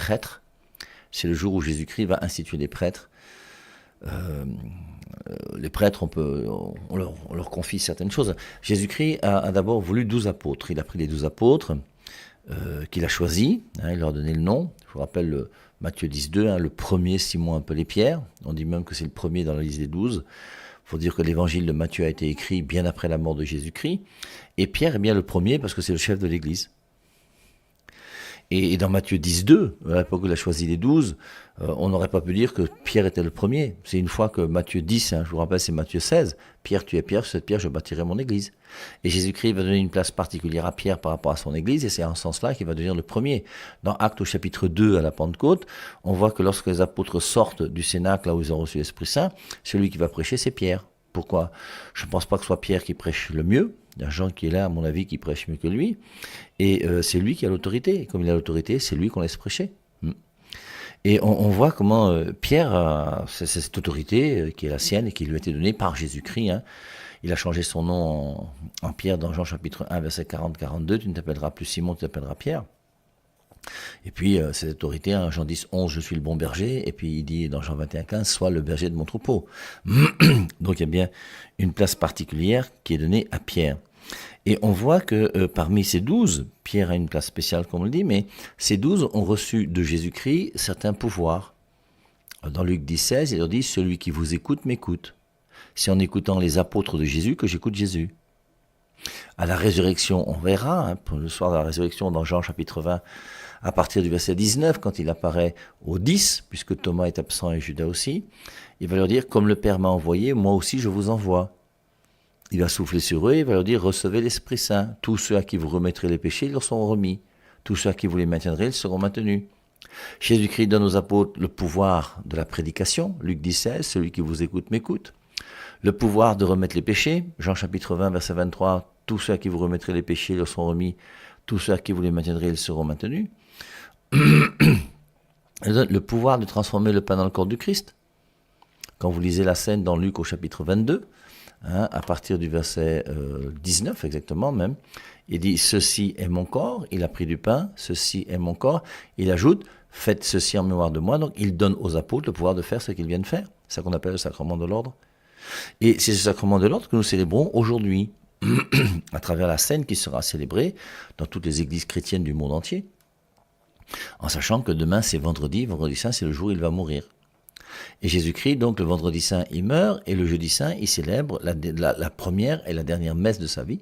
prêtres. C'est le jour où Jésus-Christ va instituer les prêtres. Les prêtres, on leur confie certaines choses. Jésus-Christ a d'abord voulu 12 apôtres. Il a pris les 12 apôtres qu'il a choisis, il leur a donné le nom. Je vous rappelle Matthieu 10.2, le premier Simon appelé Pierre. On dit même que c'est le premier dans la liste des 12. Il faut dire que l'évangile de Matthieu a été écrit bien après la mort de Jésus-Christ. Et Pierre est bien le premier parce que c'est le chef de l'Église. Et dans Matthieu 10.2, à l'époque où il a choisi les 12, on n'aurait pas pu dire que Pierre était le premier. C'est une fois que Matthieu 10, je vous rappelle, c'est Matthieu 16, Pierre, tu es Pierre, sur cette pierre, je bâtirai mon église. Et Jésus-Christ va donner une place particulière à Pierre par rapport à son église, et c'est en ce sens-là qu'il va devenir le premier. Dans Actes au chapitre 2, à la Pentecôte, on voit que lorsque les apôtres sortent du Cénacle, là où ils ont reçu l'Esprit Saint, celui qui va prêcher, c'est Pierre. Pourquoi ? Je ne pense pas que ce soit Pierre qui prêche le mieux. Il y a Jean qui est là, à mon avis, qui prêche mieux que lui. Et c'est lui qui a l'autorité. Et comme il a l'autorité, c'est lui qu'on laisse prêcher. Et on voit comment Pierre a cette autorité qui est la sienne et qui lui a été donnée par Jésus-Christ. Il a changé son nom en Pierre dans Jean chapitre 1, verset 40-42. Tu ne t'appelleras plus Simon, tu t'appelleras Pierre. Et puis, cette autorité, Jean 10, 11, je suis le bon berger. Et puis, il dit dans Jean 21, 15, sois le berger de mon troupeau. Donc, il y a bien une place particulière qui est donnée à Pierre. Et on voit que parmi ces 12, Pierre a une place spéciale, comme on le dit, mais ces 12 ont reçu de Jésus-Christ certains pouvoirs. Dans Luc 10, 16, il leur dit, celui qui vous écoute m'écoute. C'est en écoutant les apôtres de Jésus que j'écoute Jésus. À la résurrection, on verra, pour le soir de la résurrection, dans Jean chapitre 20, à partir du verset 19, quand il apparaît aux 10, puisque Thomas est absent et Judas aussi, il va leur dire, comme le Père m'a envoyé, moi aussi je vous envoie. Il va souffler sur eux, il va leur dire, recevez l'Esprit Saint. Tous ceux à qui vous remettrez les péchés, ils leur seront remis. Tous ceux à qui vous les maintiendrez, ils seront maintenus. Jésus-Christ donne aux apôtres le pouvoir de la prédication, Luc 16, celui qui vous écoute m'écoute. Le pouvoir de remettre les péchés, Jean chapitre 20, verset 23, tous ceux à qui vous remettrez les péchés, ils leur seront remis. Tous ceux à qui vous les maintiendrez, ils seront maintenus. Le pouvoir de transformer le pain dans le corps du Christ. Quand vous lisez la scène dans Luc au chapitre 22, à partir du verset 19 exactement même, il dit « Ceci est mon corps », il a pris du pain, « Ceci est mon corps », il ajoute « Faites ceci en mémoire de moi », donc il donne aux apôtres le pouvoir de faire ce qu'ils viennent faire. C'est ça qu'on appelle le sacrement de l'ordre. Et c'est ce sacrement de l'ordre que nous célébrons aujourd'hui, à travers la scène qui sera célébrée dans toutes les églises chrétiennes du monde entier, en sachant que demain c'est vendredi saint c'est le jour où il va mourir. Et Jésus-Christ, donc le vendredi saint, il meurt, et le jeudi saint, il célèbre la première et la dernière messe de sa vie.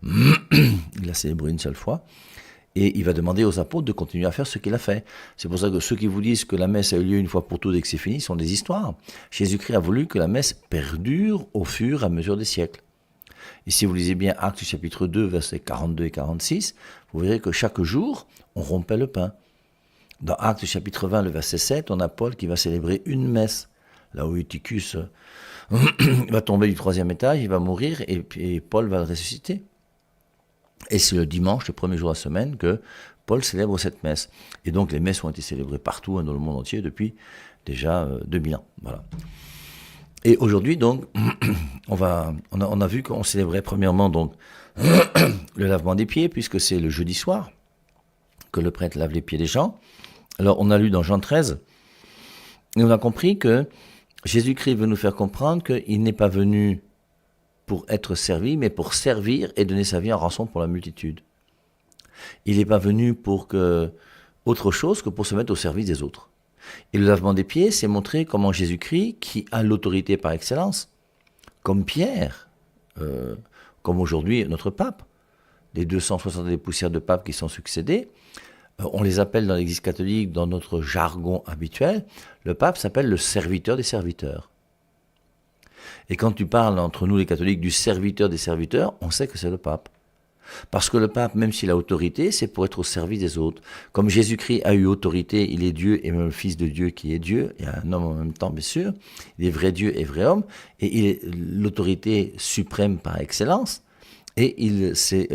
Il l'a célébré une seule fois, et il va demander aux apôtres de continuer à faire ce qu'il a fait. C'est pour ça que ceux qui vous disent que la messe a eu lieu une fois pour toutes et que c'est fini sont des histoires. Jésus-Christ a voulu que la messe perdure au fur et à mesure des siècles. Et si vous lisez bien Actes chapitre 2, versets 42 et 46, vous verrez que chaque jour, on rompait le pain. Dans Actes chapitre 20, le verset 7, on a Paul qui va célébrer une messe. Là où Eutychus va tomber du 3e étage, il va mourir et Paul va le ressusciter. Et c'est le dimanche, le premier jour de la semaine, que Paul célèbre cette messe. Et donc les messes ont été célébrées partout dans le monde entier depuis déjà 2000 ans. Voilà. Et aujourd'hui, donc, on a vu qu'on célébrait premièrement donc, le lavement des pieds, puisque c'est le jeudi soir que le prêtre lave les pieds des gens. Alors, on a lu dans Jean 13, et on a compris que Jésus-Christ veut nous faire comprendre qu'il n'est pas venu pour être servi, mais pour servir et donner sa vie en rançon pour la multitude. Il n'est pas venu pour autre chose que pour se mettre au service des autres. Et le lavement des pieds, c'est montrer comment Jésus-Christ, qui a l'autorité par excellence, comme Pierre, comme aujourd'hui notre pape, les 260 poussières de papes qui sont succédés, on les appelle dans l'Église catholique, dans notre jargon habituel, le pape s'appelle le serviteur des serviteurs. Et quand tu parles entre nous les catholiques du serviteur des serviteurs, on sait que c'est le pape. Parce que le pape, même s'il a autorité, c'est pour être au service des autres. Comme Jésus-Christ a eu autorité, il est Dieu et même le Fils de Dieu qui est Dieu, et un homme en même temps, bien sûr. Il est vrai Dieu et vrai homme, et il est l'autorité suprême par excellence, et il s'est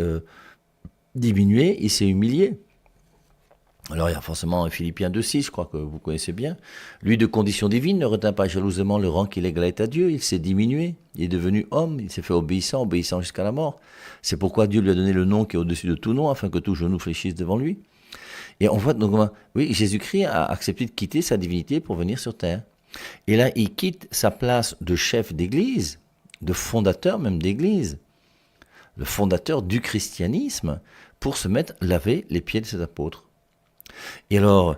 diminué, il s'est humilié. Alors il y a forcément Philippiens 2,6, je crois que vous connaissez bien. Lui de condition divine ne retint pas jalousement le rang qu'il égalait à Dieu, il s'est diminué, il est devenu homme, il s'est fait obéissant jusqu'à la mort. C'est pourquoi Dieu lui a donné le nom qui est au-dessus de tout nom, afin que tout genou fléchisse devant lui. Et on voit, donc, oui, Jésus-Christ a accepté de quitter sa divinité pour venir sur terre. Et là, il quitte sa place de chef d'église, de fondateur même d'église, le fondateur du christianisme, pour se mettre à laver les pieds de ses apôtres. Et alors,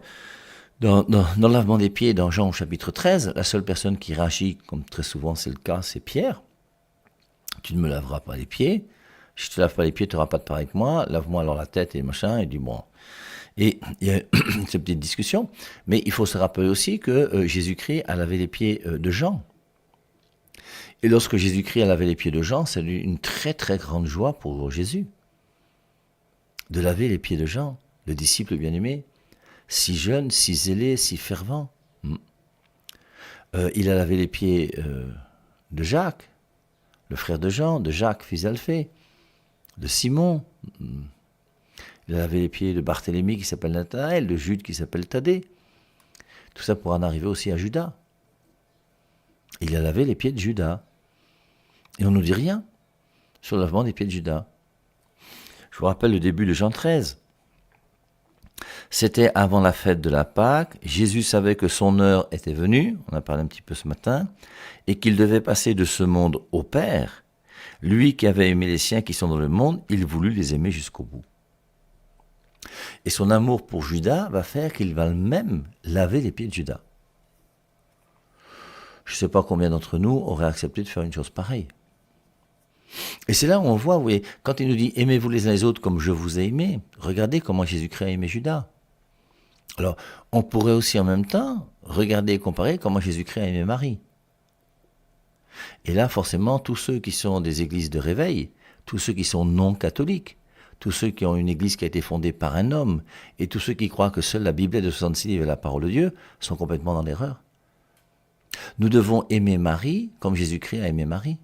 dans le lavement des pieds, dans Jean au chapitre 13, la seule personne qui réagit, comme très souvent c'est le cas, c'est Pierre. Tu ne me laveras pas les pieds. Si je ne te lave pas les pieds, tu n'auras pas de part avec moi. Lave-moi alors la tête et machin. Et du bon. Et il y a cette petite discussion. Mais il faut se rappeler aussi que Jésus-Christ a lavé les pieds de Jean. Et lorsque Jésus-Christ a lavé les pieds de Jean, c'est une très très grande joie pour Jésus. De laver les pieds de Jean, le disciple bien-aimé. Si jeune, si zélé, si fervent. Il a lavé les pieds de Jacques, le frère de Jean, de Jacques, fils d'Alphée, de Simon. Il a lavé les pieds de Barthélemy qui s'appelle Nathanaël, de Jude qui s'appelle Thaddée. Tout ça pour en arriver aussi à Judas. Il a lavé les pieds de Judas. Et on ne nous dit rien sur le lavement des pieds de Judas. Je vous rappelle le début de Jean 13. C'était avant la fête de la Pâque. Jésus savait que son heure était venue, on a parlé un petit peu ce matin, et qu'il devait passer de ce monde au Père. Lui qui avait aimé les siens qui sont dans le monde, il voulut les aimer jusqu'au bout. Et son amour pour Judas va faire qu'il va même laver les pieds de Judas. Je ne sais pas combien d'entre nous auraient accepté de faire une chose pareille. Et c'est là où on voit, vous voyez, quand il nous dit « Aimez-vous les uns les autres comme je vous ai aimé », regardez comment Jésus-Christ a aimé Judas. Alors, on pourrait aussi en même temps regarder et comparer comment Jésus-Christ a aimé Marie. Et là, forcément, tous ceux qui sont des églises de réveil, tous ceux qui sont non catholiques, tous ceux qui ont une église qui a été fondée par un homme, et tous ceux qui croient que seule la Bible de 66 livres est la parole de Dieu, sont complètement dans l'erreur. Nous devons aimer Marie comme Jésus-Christ a aimé Marie.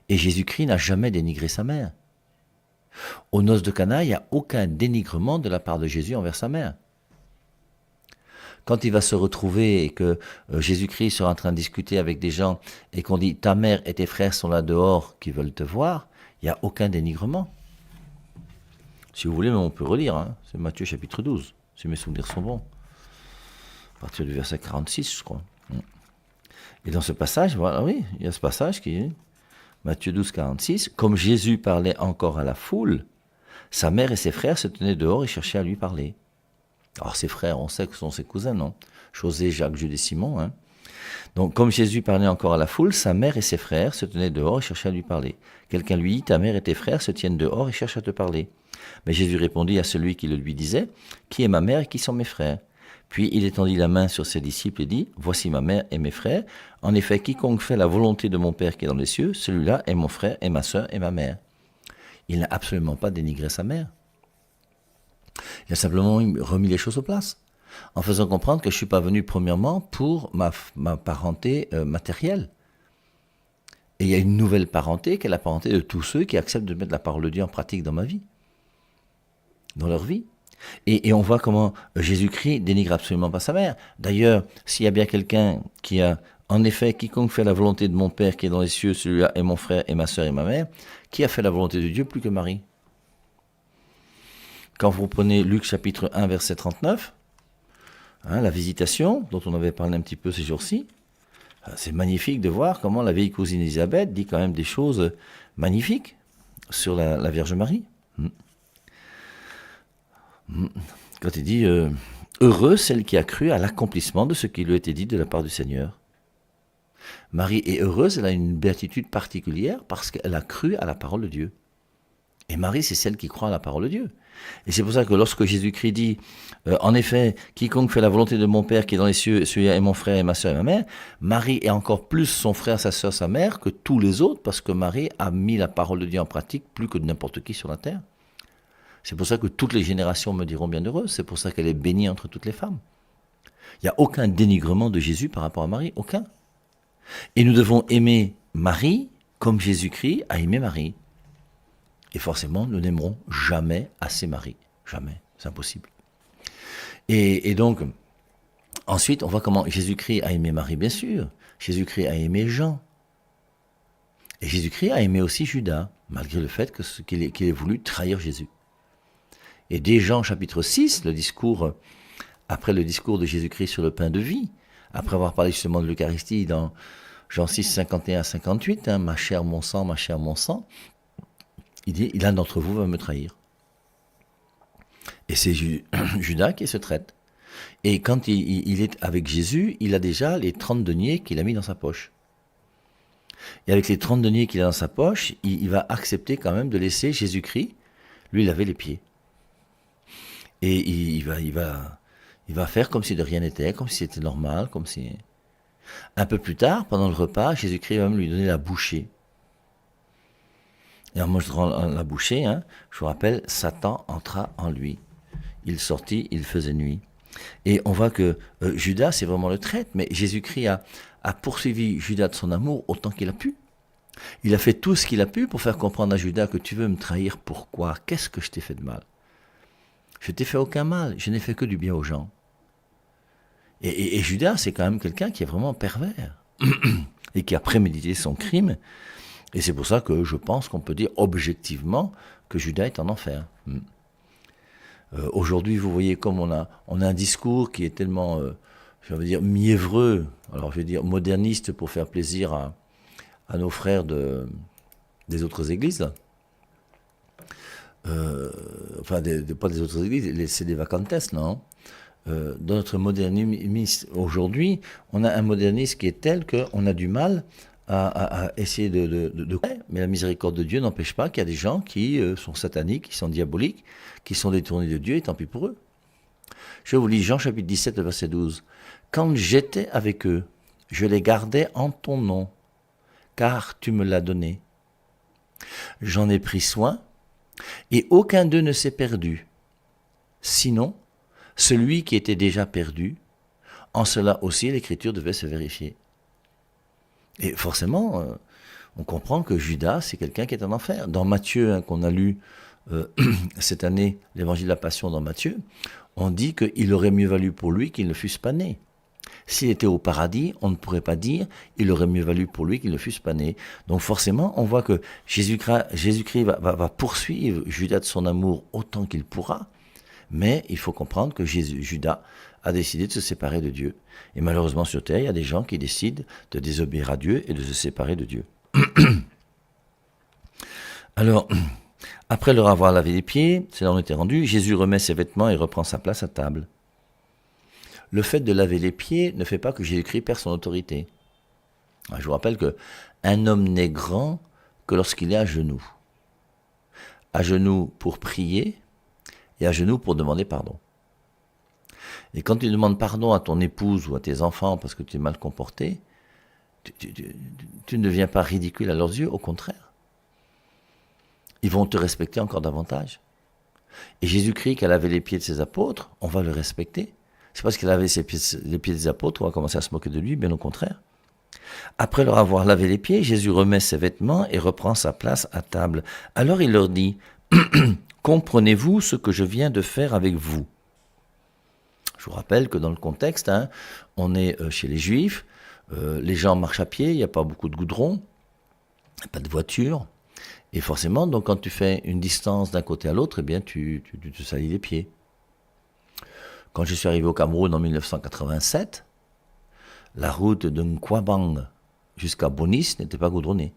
Et Jésus-Christ n'a jamais dénigré sa mère. Aux noces de Cana, il n'y a aucun dénigrement de la part de Jésus envers sa mère. Quand il va se retrouver et que Jésus-Christ sera en train de discuter avec des gens et qu'on dit « ta mère et tes frères sont là dehors qui veulent te voir », il n'y a aucun dénigrement. Si vous voulez, on peut relire, hein. C'est Matthieu chapitre 12, si mes souvenirs sont bons. À partir du verset 46, je crois. Et dans ce passage, voilà, oui, il y a ce passage qui est Matthieu 12, 46. Comme Jésus parlait encore à la foule, sa mère et ses frères se tenaient dehors et cherchaient à lui parler. Alors ses frères, on sait que ce sont ses cousins, non? José, Jacques, Jude et Simon. Hein. Donc comme Jésus parlait encore à la foule, sa mère et ses frères se tenaient dehors et cherchaient à lui parler. Quelqu'un lui dit, ta mère et tes frères se tiennent dehors et cherchent à te parler. Mais Jésus répondit à celui qui le lui disait, qui est ma mère et qui sont mes frères? Puis il étendit la main sur ses disciples et dit, voici ma mère et mes frères. En effet, quiconque fait la volonté de mon Père qui est dans les cieux, celui-là est mon frère et ma sœur et ma mère. Il n'a absolument pas dénigré sa mère. Il a simplement remis les choses aux places, en faisant comprendre que je ne suis pas venu premièrement pour ma parenté matérielle. Et il y a une nouvelle parenté qui est la parenté de tous ceux qui acceptent de mettre la parole de Dieu en pratique dans ma vie, dans leur vie. Et on voit comment Jésus-Christ dénigre absolument pas sa mère. D'ailleurs, s'il y a bien quelqu'un qui a, en effet, quiconque fait la volonté de mon Père qui est dans les cieux, celui-là est mon frère et ma sœur et ma mère, qui a fait la volonté de Dieu plus que Marie? Quand vous prenez Luc chapitre 1, verset 39, hein, la visitation, dont on avait parlé un petit peu ces jours-ci, c'est magnifique de voir comment la vieille cousine Élisabeth dit quand même des choses magnifiques sur la Vierge Marie. Quand il dit « Heureuse celle qui a cru à l'accomplissement de ce qui lui a été dit de la part du Seigneur ». Marie est heureuse, elle a une béatitude particulière parce qu'elle a cru à la parole de Dieu. Et Marie, c'est celle qui croit à la parole de Dieu. Et c'est pour ça que lorsque Jésus-Christ dit « En effet, quiconque fait la volonté de mon Père qui est dans les cieux, celui-là est mon frère et ma sœur et ma mère », Marie est encore plus son frère, sa sœur, sa mère que tous les autres parce que Marie a mis la parole de Dieu en pratique plus que n'importe qui sur la terre. C'est pour ça que toutes les générations me diront bienheureuse. C'est pour ça qu'elle est bénie entre toutes les femmes. Il n'y a aucun dénigrement de Jésus par rapport à Marie, aucun. Et nous devons aimer Marie comme Jésus-Christ a aimé Marie. Et forcément, nous n'aimerons jamais assez Marie. Jamais. C'est impossible. Et donc, ensuite, on voit comment Jésus-Christ a aimé Marie, bien sûr. Jésus-Christ a aimé Jean. Et Jésus-Christ a aimé aussi Judas, malgré le fait qu'il ait voulu trahir Jésus. Et dès Jean chapitre 6, après le discours de Jésus-Christ sur le pain de vie, après avoir parlé justement de l'Eucharistie dans Jean 6, 51 à 58, ma chair, mon sang, il dit, l'un d'entre vous va me trahir. Et c'est Judas qui se traite. Et quand il est avec Jésus, il a déjà les 30 deniers qu'il a mis dans sa poche. Et avec les 30 deniers qu'il a dans sa poche, il va accepter quand même de laisser Jésus-Christ lui laver les pieds. Et il va faire comme si de rien n'était, comme si c'était normal, comme si... Un peu plus tard, pendant le repas, Jésus-Christ va même lui donner la bouchée. Et en mangeant la bouchée, je vous rappelle, Satan entra en lui. Il sortit, il faisait nuit. Et on voit que Judas, c'est vraiment le traître, mais Jésus-Christ a poursuivi Judas de son amour autant qu'il a pu. Il a fait tout ce qu'il a pu pour faire comprendre à Judas que tu veux me trahir, pourquoi? Qu'est-ce que je t'ai fait de mal? Je t'ai fait aucun mal, je n'ai fait que du bien aux gens. Et Judas, c'est quand même quelqu'un qui est vraiment pervers et qui a prémédité son crime. Et c'est pour ça que je pense qu'on peut dire objectivement que Judas est en enfer. Aujourd'hui, vous voyez comme on a un discours qui est tellement, je veux dire, mièvreux, alors je veux dire moderniste pour faire plaisir à nos frères des autres églises, là. Enfin, pas des autres églises, c'est des vacantes, non? Dans notre modernisme aujourd'hui, on a un modernisme qui est tel qu'on a du mal à essayer de... Mais la miséricorde de Dieu n'empêche pas qu'il y a des gens qui sont sataniques, qui sont diaboliques, qui sont détournés de Dieu, et tant pis pour eux. Je vous lis Jean chapitre 17, verset 12. « Quand j'étais avec eux, je les gardais en ton nom, car tu me l'as donné. J'en ai pris soin, et aucun d'eux ne s'est perdu. Sinon, celui qui était déjà perdu, en cela aussi l'Écriture devait se vérifier. » Et forcément, on comprend que Judas, c'est quelqu'un qui est en enfer. Dans Matthieu, qu'on a lu cette année, l'Évangile de la Passion dans Matthieu, on dit qu'il aurait mieux valu pour lui qu'il ne fût pas né. S'il était au paradis, on ne pourrait pas dire il aurait mieux valu pour lui qu'il ne fût pas né. Donc forcément, on voit que Jésus-Christ va poursuivre Judas de son amour autant qu'il pourra, mais il faut comprendre que Judas a décidé de se séparer de Dieu. Et malheureusement sur terre, il y a des gens qui décident de désobéir à Dieu et de se séparer de Dieu. Alors, après leur avoir lavé les pieds, c'est là où on était rendu, Jésus remet ses vêtements et reprend sa place à table. Le fait de laver les pieds ne fait pas que Jésus-Christ perd son autorité. Je vous rappelle qu'un homme n'est grand que lorsqu'il est à genoux. À genoux pour prier et à genoux pour demander pardon. Et quand tu demandes pardon à ton épouse ou à tes enfants parce que tu es mal comporté, tu ne deviens pas ridicule à leurs yeux, au contraire. Ils vont te respecter encore davantage. Et Jésus-Christ, qui a lavé les pieds de ses apôtres, on va le respecter. C'est parce qu'il a lavé les pieds des apôtres, on va commencer à se moquer de lui, bien au contraire. Après leur avoir lavé les pieds, Jésus remet ses vêtements et reprend sa place à table. Alors il leur dit, « Comprenez-vous ce que je viens de faire avec vous ?» Je vous rappelle que dans le contexte, on est chez les Juifs, les gens marchent à pied, il n'y a pas beaucoup de goudron, pas de voiture, et forcément, donc quand tu fais une distance d'un côté à l'autre, eh bien tu te salis les pieds. Quand je suis arrivé au Cameroun en 1987, la route de Nkwabang jusqu'à Bonis n'était pas goudronnée.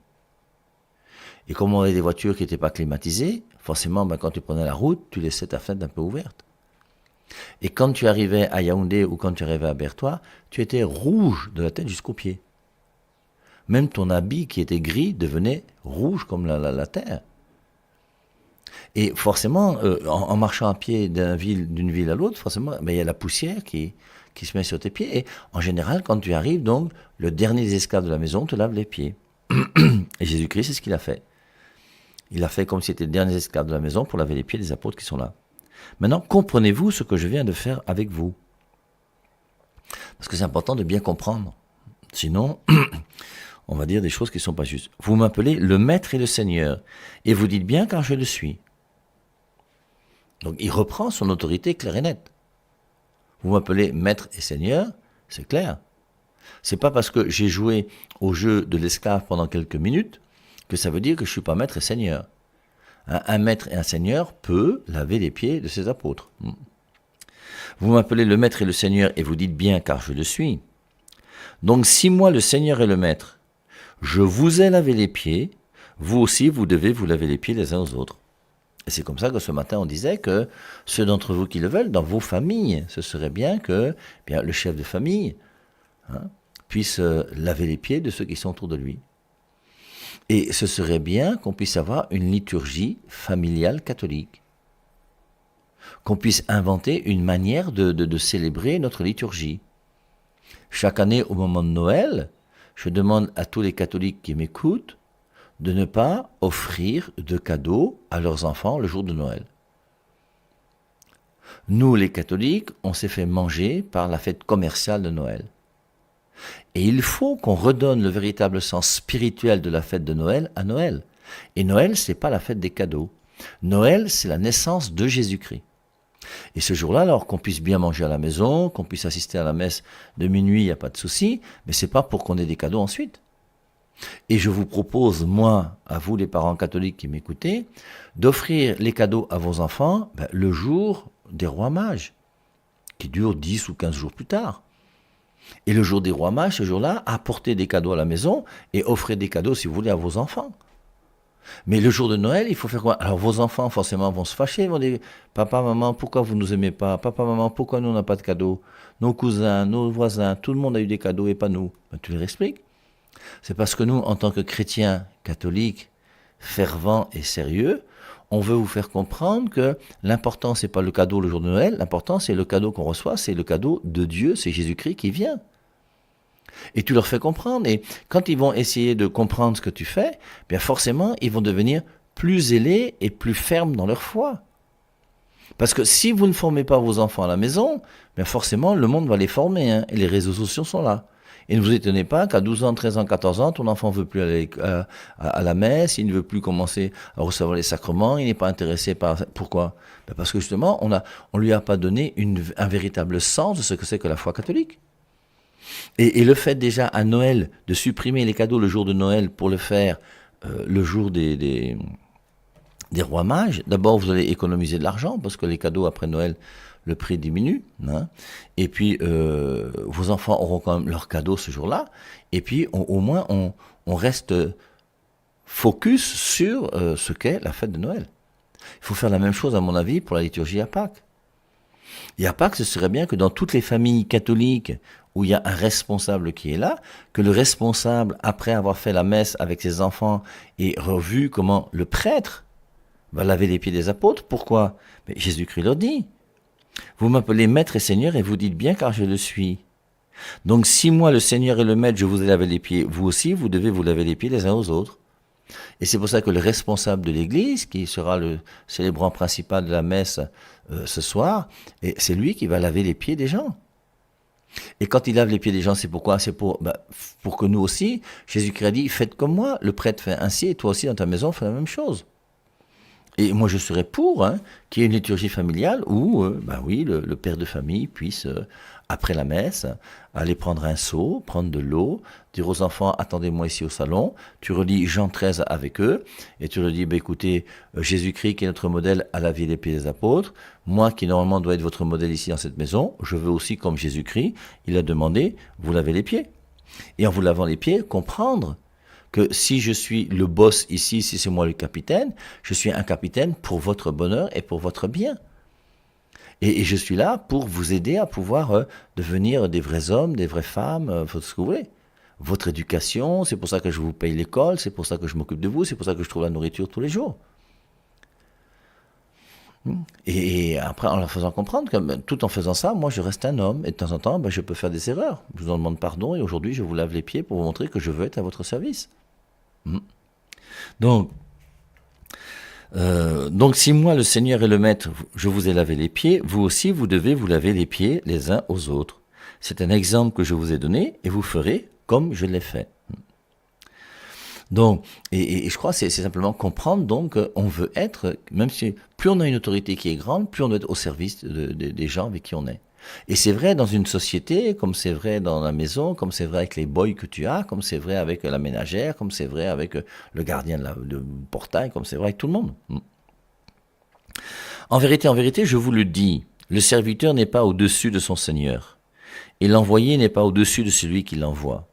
Et comme on avait des voitures qui n'étaient pas climatisées, forcément, quand tu prenais la route, tu laissais ta fenêtre un peu ouverte. Et quand tu arrivais à Yaoundé ou quand tu arrivais à Bertois, tu étais rouge de la tête jusqu'aux pieds. Même ton habit qui était gris devenait rouge comme la terre. Et forcément, en marchant à pied d'une ville à l'autre, forcément, il y a la poussière qui se met sur tes pieds. Et en général, quand tu arrives, donc, le dernier des esclaves de la maison te lave les pieds. Et Jésus-Christ, c'est ce qu'il a fait. Il a fait comme si c'était le dernier esclave de la maison pour laver les pieds des apôtres qui sont là. Maintenant, comprenez-vous ce que je viens de faire avec vous? Parce que c'est important de bien comprendre. Sinon, on va dire des choses qui ne sont pas justes. Vous m'appelez le Maître et le Seigneur. Et vous dites bien car je le suis. Donc il reprend son autorité claire et nette. Vous m'appelez Maître et Seigneur, c'est clair. C'est pas parce que j'ai joué au jeu de l'esclave pendant quelques minutes que ça veut dire que je ne suis pas Maître et Seigneur. Un maître et un seigneur peut laver les pieds de ses apôtres. Vous m'appelez le maître et le seigneur et vous dites bien car je le suis. Donc si moi le seigneur et le maître, je vous ai lavé les pieds, vous aussi vous devez vous laver les pieds les uns aux autres. Et c'est comme ça que ce matin on disait que ceux d'entre vous qui le veulent, dans vos familles, ce serait bien que le chef de famille puisse laver les pieds de ceux qui sont autour de lui. Et ce serait bien qu'on puisse avoir une liturgie familiale catholique. Qu'on puisse inventer une manière de célébrer notre liturgie. Chaque année, au moment de Noël, je demande à tous les catholiques qui m'écoutent de ne pas offrir de cadeaux à leurs enfants le jour de Noël. Nous, les catholiques, on s'est fait manger par la fête commerciale de Noël. Et il faut qu'on redonne le véritable sens spirituel de la fête de Noël à Noël. Et Noël, c'est pas la fête des cadeaux. Noël, c'est la naissance de Jésus-Christ. Et ce jour-là, alors qu'on puisse bien manger à la maison, qu'on puisse assister à la messe de minuit, il n'y a pas de souci, mais c'est pas pour qu'on ait des cadeaux ensuite. Et je vous propose, moi, à vous les parents catholiques qui m'écoutez, d'offrir les cadeaux à vos enfants le jour des rois mages, qui dure 10 ou 15 jours plus tard. Et le jour des rois mages, ce jour-là, apportez des cadeaux à la maison et offrez des cadeaux, si vous voulez, à vos enfants. Mais le jour de Noël, il faut faire quoi? Alors vos enfants, forcément, vont se fâcher, ils vont dire « Papa, maman, pourquoi vous ne nous aimez pas? Papa, maman, pourquoi nous, on n'a pas de cadeaux? Nos cousins, nos voisins, tout le monde a eu des cadeaux et pas nous. » Tu leur expliques. C'est parce que nous, en tant que chrétiens catholiques, fervents et sérieux, on veut vous faire comprendre que l'important, c'est pas le cadeau le jour de Noël, l'important, c'est le cadeau qu'on reçoit, c'est le cadeau de Dieu, c'est Jésus-Christ qui vient. Et tu leur fais comprendre, et quand ils vont essayer de comprendre ce que tu fais, bien forcément, ils vont devenir plus zélés et plus fermes dans leur foi. Parce que si vous ne formez pas vos enfants à la maison, bien forcément, le monde va les former, et les réseaux sociaux sont là. Et ne vous étonnez pas qu'à 12 ans, 13 ans, 14 ans, ton enfant ne veut plus aller à la messe, il ne veut plus commencer à recevoir les sacrements, il n'est pas intéressé par... Pourquoi? Parce que justement, on lui a pas donné un véritable sens de ce que c'est que la foi catholique. Et le fait déjà à Noël de supprimer les cadeaux le jour de Noël pour le faire le jour des rois mages, d'abord vous allez économiser de l'argent parce que les cadeaux après Noël, le prix diminue. Et puis vos enfants auront quand même leurs cadeaux ce jour-là. Et puis au moins on reste focus sur ce qu'est la fête de Noël. Il faut faire la même chose à mon avis pour la liturgie à Pâques. Et à Pâques, ce serait bien que dans toutes les familles catholiques où il y a un responsable qui est là, que le responsable, après avoir fait la messe avec ses enfants et revu comment le prêtre va laver les pieds des apôtres, pourquoi? Mais Jésus-Christ leur dit, vous m'appelez maître et seigneur et vous dites bien car je le suis. Donc si moi le seigneur et le maître, je vous ai lavé les pieds, vous aussi vous devez vous laver les pieds les uns aux autres. Et c'est pour ça que le responsable de l'église, qui sera le célébrant principal de la messe ce soir, c'est lui qui va laver les pieds des gens. Et quand il lave les pieds des gens, c'est pourquoi? C'est pour que nous aussi, Jésus-Christ a dit, faites comme moi, le prêtre fait ainsi, et toi aussi dans ta maison, fais la même chose. Et moi, je serais pour qu'il y ait une liturgie familiale où, oui, le père de famille puisse, après la messe, aller prendre un seau, prendre de l'eau, dire aux enfants, attendez-moi ici au salon. Tu relis Jean 13 avec eux, et tu leur dis, écoutez, Jésus-Christ qui est notre modèle a lavé les pieds des apôtres. Moi, qui normalement dois être votre modèle ici dans cette maison, je veux aussi, comme Jésus-Christ, il a demandé, vous lavez les pieds. Et en vous lavant les pieds, comprendre que si je suis le boss ici, si c'est moi le capitaine, je suis un capitaine pour votre bonheur et pour votre bien. Et je suis là pour vous aider à pouvoir devenir des vrais hommes, des vraies femmes, ce que vous voulez. Votre éducation, c'est pour ça que je vous paye l'école, c'est pour ça que je m'occupe de vous, c'est pour ça que je trouve la nourriture tous les jours. Et après, en leur faisant comprendre que tout en faisant ça, moi je reste un homme, et de temps en temps, je peux faire des erreurs. Je vous en demande pardon, et aujourd'hui je vous lave les pieds pour vous montrer que je veux être à votre service. Donc si moi, le Seigneur et le Maître, je vous ai lavé les pieds, vous aussi, vous devez vous laver les pieds les uns aux autres. C'est un exemple que je vous ai donné, et vous ferez comme je l'ai fait. Donc, et je crois que c'est simplement comprendre donc qu'on veut être, même si plus on a une autorité qui est grande, plus on doit être au service des gens avec qui on est. Et c'est vrai dans une société, comme c'est vrai dans la maison, comme c'est vrai avec les boys que tu as, comme c'est vrai avec la ménagère, comme c'est vrai avec le gardien du portail, comme c'est vrai avec tout le monde. en vérité, je vous le dis, le serviteur n'est pas au-dessus de son Seigneur, et l'envoyé n'est pas au-dessus de celui qui l'envoie.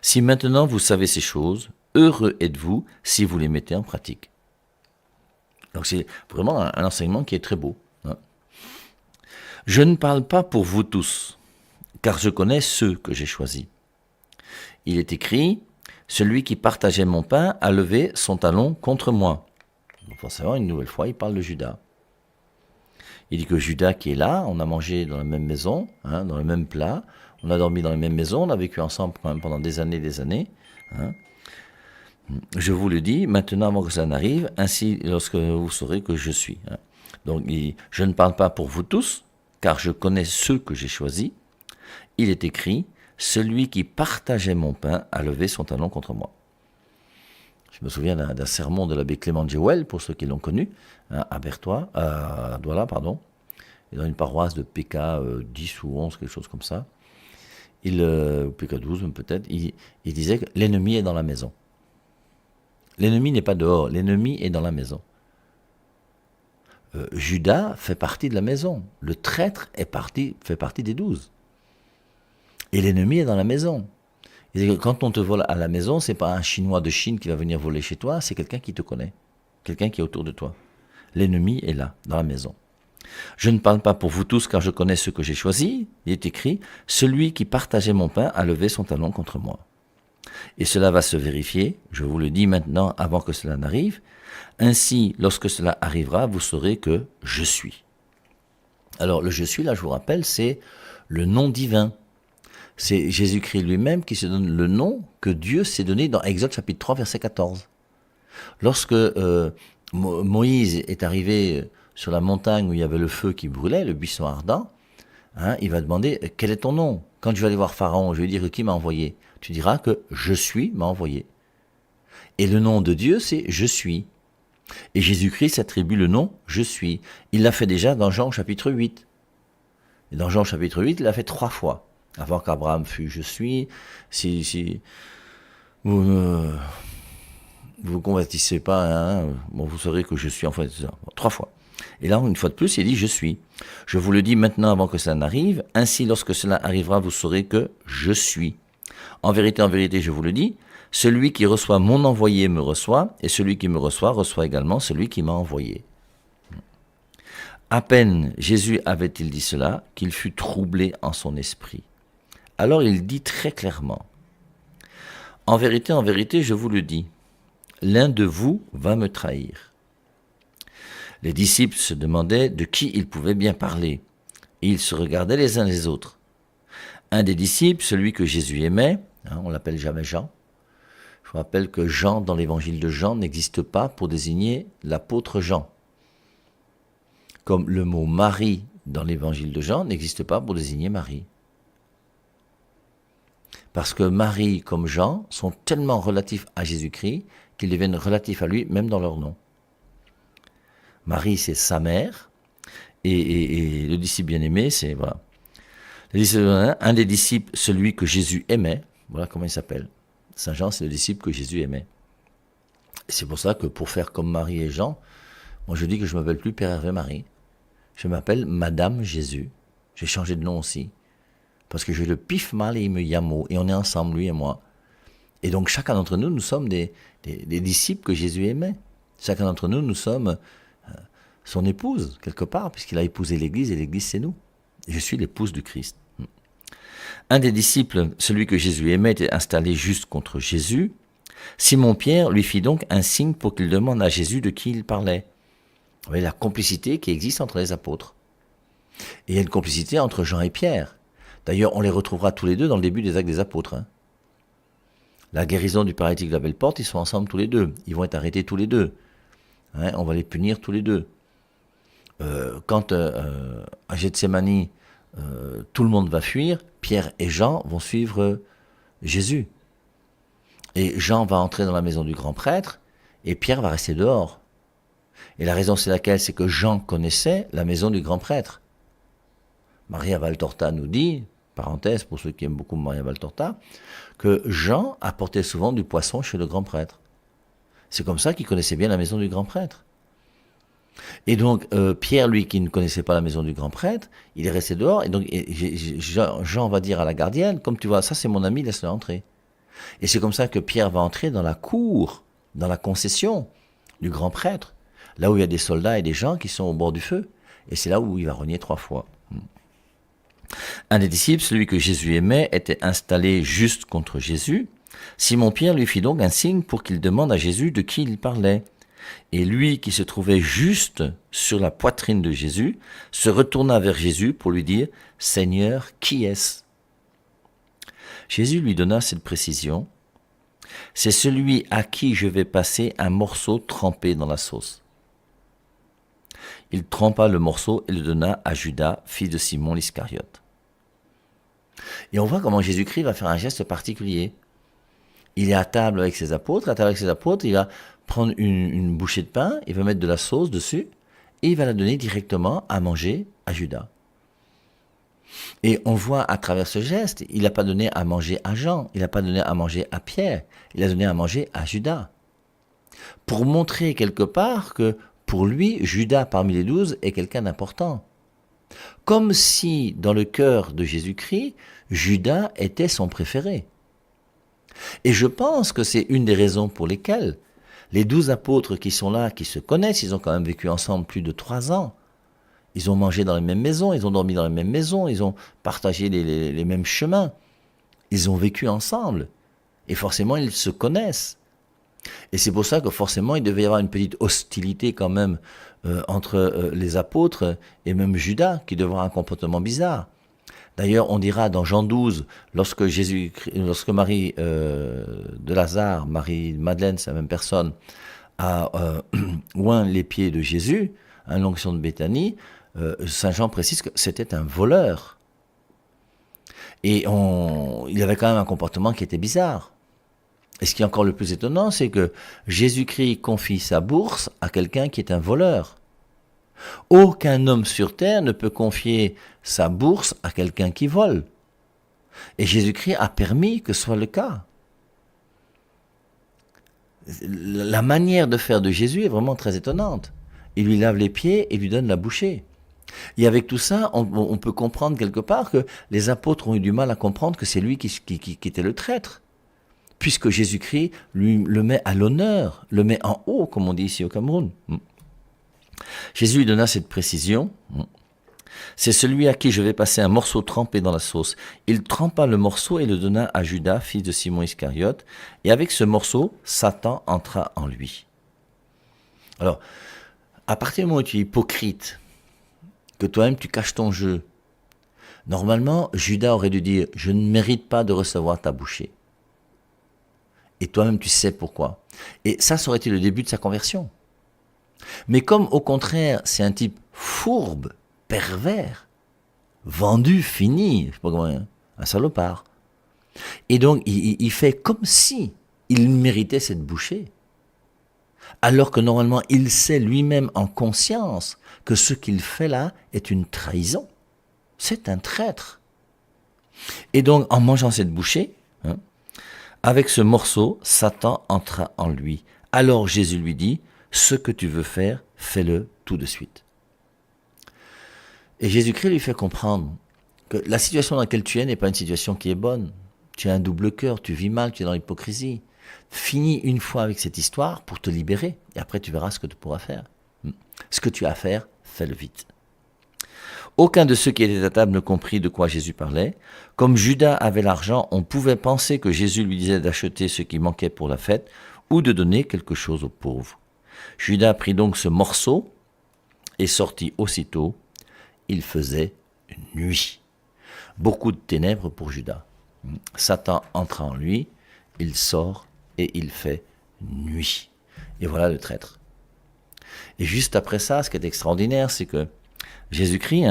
Si maintenant vous savez ces choses, heureux êtes-vous si vous les mettez en pratique. Donc c'est vraiment un enseignement qui est très beau. Je ne parle pas pour vous tous, car je connais ceux que j'ai choisis. Il est écrit, celui qui partageait mon pain a levé son talon contre moi. Donc forcément, une nouvelle fois, il parle de Judas. Il dit que Judas qui est là, on a mangé dans la même maison, dans le même plat, on a dormi dans la même maison, on a vécu ensemble pendant des années. Je vous le dis, maintenant avant que cela n'arrive, ainsi lorsque vous saurez que je suis. Donc je ne parle pas pour vous tous, car je connais ceux que j'ai choisis. Il est écrit, celui qui partageait mon pain a levé son talon contre moi. Je me souviens d'un sermon de l'abbé Clément de Jewel, pour ceux qui l'ont connu, à Douala, et dans une paroisse de PK 10 ou 11, quelque chose comme ça. PK 12 peut-être, il disait que l'ennemi est dans la maison. L'ennemi n'est pas dehors, l'ennemi est dans la maison. Judas fait partie de la maison. Le traître fait partie des 12. Et l'ennemi est dans la maison. Et quand on te vole à la maison, c'est pas un Chinois de Chine qui va venir voler chez toi, c'est quelqu'un qui te connaît, quelqu'un qui est autour de toi. L'ennemi est là, dans la maison. Je ne parle pas pour vous tous, car je connais ceux que j'ai choisis. Il est écrit, celui qui partageait mon pain a levé son talon contre moi. Et cela va se vérifier, je vous le dis maintenant avant que cela n'arrive. Ainsi, lorsque cela arrivera, vous saurez que je suis. Alors, le je suis, là, je vous rappelle, c'est le nom divin. C'est Jésus-Christ lui-même qui se donne le nom que Dieu s'est donné dans Exode chapitre 3, verset 14. Lorsque Moïse est arrivé sur la montagne où il y avait le feu qui brûlait, le buisson ardent, il va demander, quel est ton nom? Quand je vais aller voir Pharaon, je vais dire, qui m'a envoyé? Tu diras que je suis m'a envoyé. Et le nom de Dieu, c'est je suis. Et Jésus-Christ s'attribue le nom je suis. Il l'a fait déjà dans Jean chapitre 8. Et dans Jean chapitre 8, il l'a fait 3 fois. Avant qu'Abraham fût je suis, si vous ne vous convertissez pas, vous saurez que je suis, enfin, 3 fois. Et là, une fois de plus, il dit je suis. Je vous le dis maintenant avant que cela n'arrive, ainsi lorsque cela arrivera, vous saurez que je suis. En vérité, je vous le dis, celui qui reçoit mon envoyé me reçoit, et celui qui me reçoit également celui qui m'a envoyé. À peine Jésus avait-il dit cela, qu'il fut troublé en son esprit. Alors il dit très clairement, en vérité, je vous le dis, l'un de vous va me trahir. Les disciples se demandaient de qui il pouvait bien parler, et ils se regardaient les uns les autres. Un des disciples, celui que Jésus aimait, on l'appelle jamais Jean. Je vous rappelle que Jean, dans l'évangile de Jean, n'existe pas pour désigner l'apôtre Jean. Comme le mot Marie, dans l'évangile de Jean, n'existe pas pour désigner Marie. Parce que Marie comme Jean sont tellement relatifs à Jésus-Christ qu'ils deviennent relatifs à lui, même dans leur nom. Marie, c'est sa mère, et le disciple bien-aimé, c'est, voilà. Un des disciples, celui que Jésus aimait, voilà comment il s'appelle. Saint Jean, c'est le disciple que Jésus aimait. Et c'est pour ça que pour faire comme Marie et Jean, moi je dis que je ne m'appelle plus Père Hervé Marie. Je m'appelle Madame Jésus. J'ai changé de nom aussi. Parce que j'ai le pif mal et il me yamo, et on est ensemble, lui et moi. Et donc chacun d'entre nous, nous sommes des disciples que Jésus aimait. Chacun d'entre nous, nous sommes son épouse, quelque part, puisqu'il a épousé l'Église, et l'Église, c'est nous. Et je suis l'épouse du Christ. Un des disciples, celui que Jésus aimait, était installé juste contre Jésus. Simon-Pierre lui fit donc un signe pour qu'il demande à Jésus de qui il parlait. Vous voyez la complicité qui existe entre les apôtres. Et il y a une complicité entre Jean et Pierre. D'ailleurs, on les retrouvera tous les deux dans le début des Actes des Apôtres. La guérison du paralytique de la Belle Porte, ils sont ensemble tous les deux. Ils vont être arrêtés tous les deux. On va les punir tous les deux. Quand à Gethsémani, tout le monde va fuir, Pierre et Jean vont suivre Jésus. Et Jean va entrer dans la maison du grand prêtre, et Pierre va rester dehors. Et la raison c'est laquelle? C'est que Jean connaissait la maison du grand prêtre. Maria Valtorta nous dit, parenthèse pour ceux qui aiment beaucoup Maria Valtorta, que Jean apportait souvent du poisson chez le grand prêtre. C'est comme ça qu'il connaissait bien la maison du grand prêtre. Et donc, Pierre, lui, qui ne connaissait pas la maison du grand prêtre, il est resté dehors. Et donc, Jean va dire à la gardienne, comme tu vois, ça c'est mon ami, laisse-le entrer. Et c'est comme ça que Pierre va entrer dans la cour, dans la concession du grand prêtre, là où il y a des soldats et des gens qui sont au bord du feu. Et c'est là où il va renier 3 fois. Un des disciples, celui que Jésus aimait, était installé juste contre Jésus. Simon-Pierre lui fit donc un signe pour qu'il demande à Jésus de qui il parlait. Et lui, qui se trouvait juste sur la poitrine de Jésus, se retourna vers Jésus pour lui dire « Seigneur, qui est-ce » Jésus lui donna cette précision « C'est celui à qui je vais passer un morceau trempé dans la sauce. » Il trempa le morceau et le donna à Judas, fils de Simon l'Iscariote. Et on voit comment Jésus-Christ va faire un geste particulier. Il est à table avec ses apôtres, il va prendre une bouchée de pain, il va mettre de la sauce dessus, et il va la donner directement à manger à Judas. Et on voit à travers ce geste, il n'a pas donné à manger à Jean, il n'a pas donné à manger à Pierre, il a donné à manger à Judas. Pour montrer quelque part que pour lui, Judas parmi les 12 est quelqu'un d'important. Comme si dans le cœur de Jésus-Christ, Judas était son préféré. Et je pense que c'est une des raisons pour lesquelles les 12 apôtres qui sont là, qui se connaissent, ils ont quand même vécu ensemble plus de 3 ans. Ils ont mangé dans les mêmes maisons, ils ont dormi dans les mêmes maisons, ils ont partagé les mêmes chemins. Ils ont vécu ensemble. Et forcément, ils se connaissent. Et c'est pour ça que forcément, il devait y avoir une petite hostilité quand même entre les apôtres et même Judas, qui devait avoir un comportement bizarre. D'ailleurs, on dira dans Jean 12, lorsque Marie de Lazare, Marie-Madeleine, c'est la même personne, a oint les pieds de Jésus, à l'onction de Béthanie, Saint Jean précise que c'était un voleur. Et il avait quand même un comportement qui était bizarre. Et ce qui est encore le plus étonnant, c'est que Jésus-Christ confie sa bourse à quelqu'un qui est un voleur. Aucun homme sur terre ne peut confier sa bourse à quelqu'un qui vole. Et Jésus-Christ a permis que ce soit le cas. La manière de faire de Jésus est vraiment très étonnante. Il lui lave les pieds et lui donne la bouchée. Et avec tout ça, on peut comprendre quelque part que les apôtres ont eu du mal à comprendre que c'est lui qui était le traître. Puisque Jésus-Christ le met à l'honneur, le met en haut, comme on dit ici au Cameroun. Jésus lui donna cette précision. C'est celui à qui je vais passer un morceau trempé dans la sauce. Il trempa le morceau et le donna à Judas, fils de Simon Iscariote. Et avec ce morceau, Satan entra en lui. Alors, à partir du moment où tu es hypocrite, que toi-même tu caches ton jeu, normalement, Judas aurait dû dire « Je ne mérite pas de recevoir ta bouchée ». Et toi-même tu sais pourquoi. Et ça aurait été le début de sa conversion. Mais comme au contraire, c'est un type fourbe, pervers, vendu, fini, je sais pas comment, un salopard. Et donc, il fait comme si il méritait cette bouchée. Alors que normalement, il sait lui-même en conscience que ce qu'il fait là est une trahison. C'est un traître. Et donc, en mangeant cette bouchée, avec ce morceau, Satan entra en lui. Alors Jésus lui dit, ce que tu veux faire, fais-le tout de suite. Et Jésus-Christ lui fait comprendre que la situation dans laquelle tu es n'est pas une situation qui est bonne. Tu as un double cœur, tu vis mal, tu es dans l'hypocrisie. Finis une fois avec cette histoire pour te libérer. Et après, tu verras ce que tu pourras faire. Ce que tu as à faire, fais-le vite. Aucun de ceux qui étaient à table ne comprit de quoi Jésus parlait. Comme Judas avait l'argent, on pouvait penser que Jésus lui disait d'acheter ce qui manquait pour la fête ou de donner quelque chose aux pauvres. Judas prit donc ce morceau et sortit aussitôt. Il faisait nuit. Beaucoup de ténèbres pour Judas. Satan entra en lui, il sort et il fait nuit. Et voilà le traître. Et juste après ça, ce qui est extraordinaire, c'est que Jésus-Christ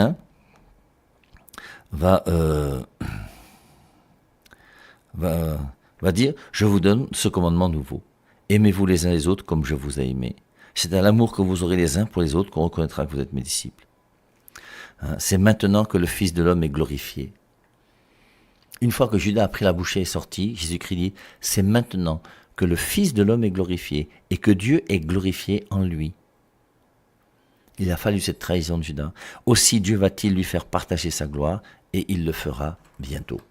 va dire, je vous donne ce commandement nouveau. Aimez-vous les uns les autres comme je vous ai aimé. C'est à l'amour que vous aurez les uns pour les autres qu'on reconnaîtra que vous êtes mes disciples. C'est maintenant que le Fils de l'homme est glorifié. Une fois que Judas a pris la bouchée et est sorti, Jésus-Christ dit, c'est maintenant que le Fils de l'homme est glorifié et que Dieu est glorifié en lui. Il a fallu cette trahison de Judas. Aussi Dieu va-t-il lui faire partager sa gloire, et il le fera bientôt.